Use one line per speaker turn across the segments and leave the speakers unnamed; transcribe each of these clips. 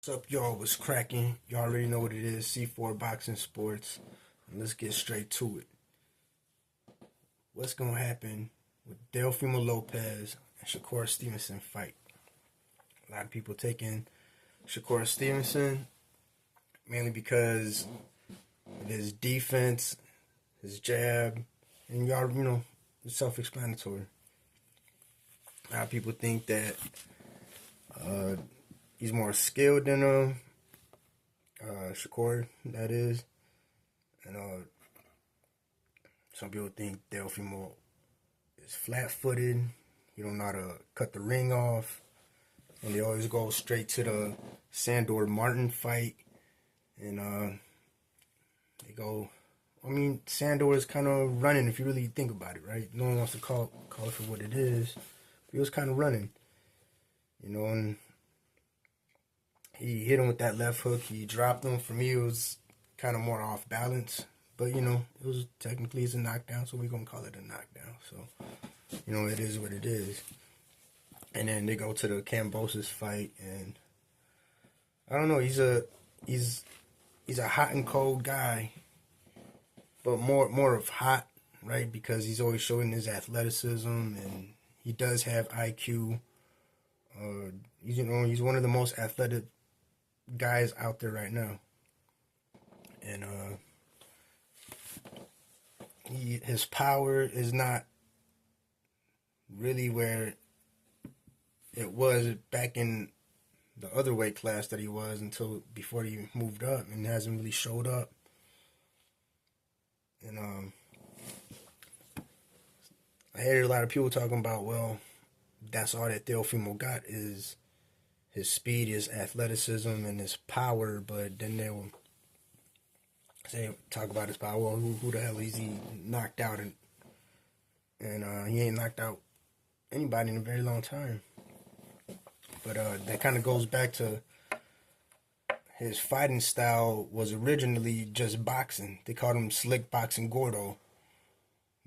What's up, y'all? What's cracking? Y'all already know what it is. C4 Boxing Sports. And let's get straight to it. What's gonna happen with Teofimo Lopez and Shakur Stevenson fight? A lot of people taking Shakur Stevenson mainly because of his defense, his jab, and y'all, it's self-explanatory. A lot of people think that he's more skilled than Shakur, that is. And some people think Teofimo is flat-footed. He don't know how to cut the ring off. And they always go straight to the Sandor Martin fight. And Sandor is kind of running if you really think about it, right? No one wants to call it for what it is. But he was kind of running, and he hit him with that left hook. He dropped him. For me, it was kind of more off balance. But, it was technically it's a knockdown, so we're going to call it a knockdown. So, it is what it is. And then they go to the Kambosos fight, and I don't know, he's a hot and cold guy, but more of hot, right? Because he's always showing his athleticism, and he does have IQ. He's one of the most athletic guys out there right now. And his power is not really where it was back in the other weight class that he was until before he moved up, and hasn't really showed up. And I hear a lot of people talking about, well, that's all that Teofimo got is his speed, his athleticism, and his power. But then they'll talk about his power. Well, who the hell is he knocked out? And he ain't knocked out anybody in a very long time. But that kind of goes back to his fighting style was originally just boxing. They called him slick boxing gordo.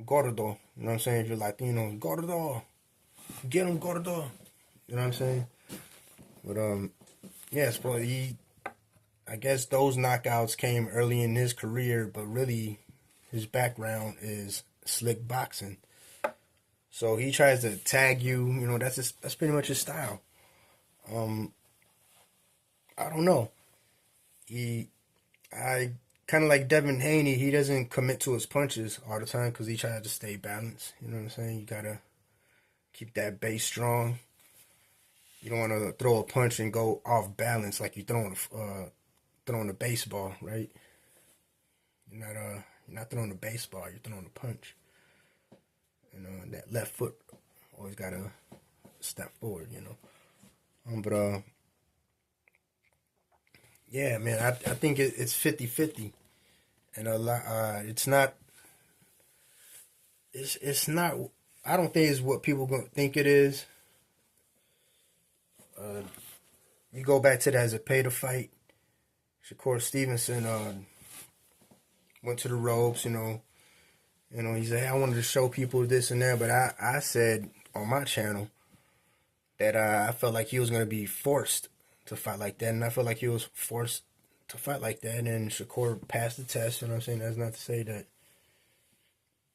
Gordo. You know what I'm saying? If you're Latino, gordo. Get him, gordo. You know what I'm saying? But, yes, but I guess those knockouts came early in his career, but really his background is slick boxing. So he tries to tag you, that's pretty much his style. I don't know. I kind of like Devin Haney. He doesn't commit to his punches all the time because he tries to stay balanced. You know what I'm saying? You gotta keep that base strong. You don't want to throw a punch and go off balance like you're throwing a baseball, right? You're not throwing a baseball. You're throwing a punch. And that left foot always gotta step forward. But yeah, man, I think it's 50-50. And a lot, it's not, I don't think it's what people gonna think it is. You go back to that as a pay to fight. Shakur Stevenson went to the ropes, he said, hey, I wanted to show people this and that, but I said on my channel that I felt like he was going to be forced to fight like that, and I felt like he was forced to fight like that, and Shakur passed the test. You know what I'm saying? That's not to say that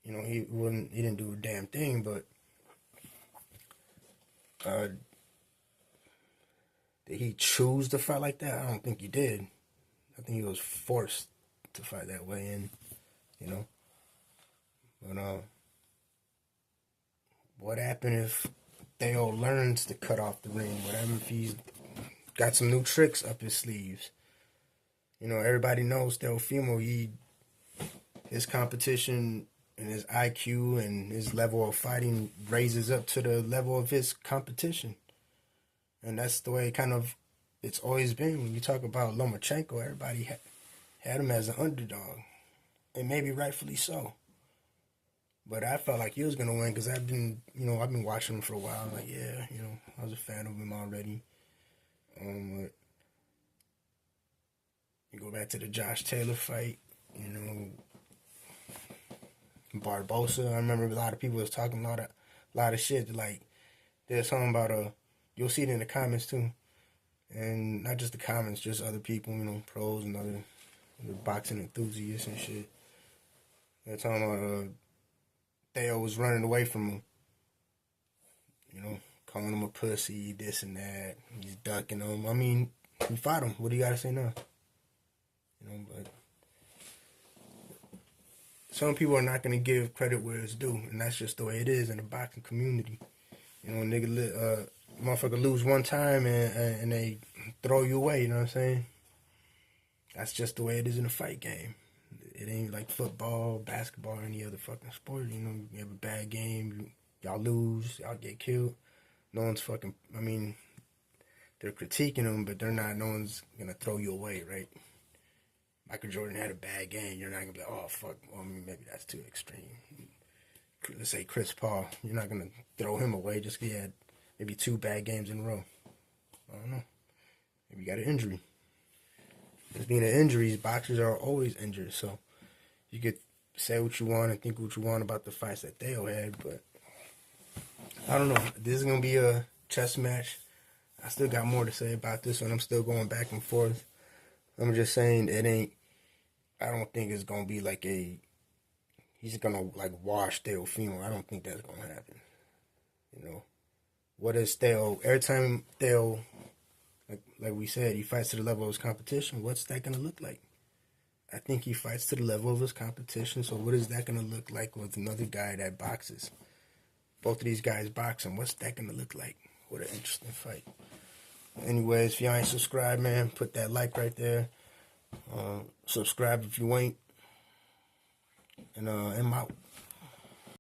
he didn't do a damn thing, but did he choose to fight like that? I don't think he did. I think he was forced to fight that way, and but what happened if Theo learns to cut off the ring? What happened if he's got some new tricks up his sleeves? Everybody knows Teofimo. His competition and his IQ and his level of fighting raises up to the level of his competition. And that's the way it's always been. When you talk about Lomachenko, everybody had him as an underdog. And maybe rightfully so. But I felt like he was going to win because I've been watching him for a while. Like, yeah, I was a fan of him already. But you go back to the Josh Taylor fight, Barbosa. I remember a lot of people was talking a lot of shit. Like, there's something about you'll see it in the comments too. And not just the comments, just other people, you know, pros and other boxing enthusiasts and shit. They're talking about Theo was running away from him. You know, calling him a pussy, this and that. He's ducking him. I mean, he fought him. What do you got to say now? You know, but some people are not going to give credit where it's due, and that's just the way it is in the boxing community. You know, motherfucker lose one time and they throw you away, you know what I'm saying? That's just the way it is in a fight game. It ain't like football, basketball, or any other fucking sport. You know, you have a bad game, y'all lose, y'all get killed. No one's fucking, I mean, they're critiquing them, but no one's going to throw you away, right? Michael Jordan had a bad game. You're not going to be like, oh, fuck, well, I mean, maybe that's too extreme. Let's say Chris Paul. You're not going to throw him away just because he had maybe 2 bad games in a row. I don't know. Maybe you got an injury. Being an injuries, boxers are always injured, so you could say what you want and think what you want about the fights that Theo had, but I don't know. This is going to be a chess match. I still got more to say about this one. I'm still going back and forth. I'm just saying I don't think it's going to be like he's going to like wash Teofimo. I don't think that's going to happen. You know, what is Theo? Every time Theo, like we said, he fights to the level of his competition, what's that going to look like? I think he fights to the level of his competition, so what is that going to look like with another guy that boxes? Both of these guys boxing, what's that going to look like? What an interesting fight. Anyways, if y'all ain't subscribed, man, put that like right there. Subscribe if you ain't. And I'm out.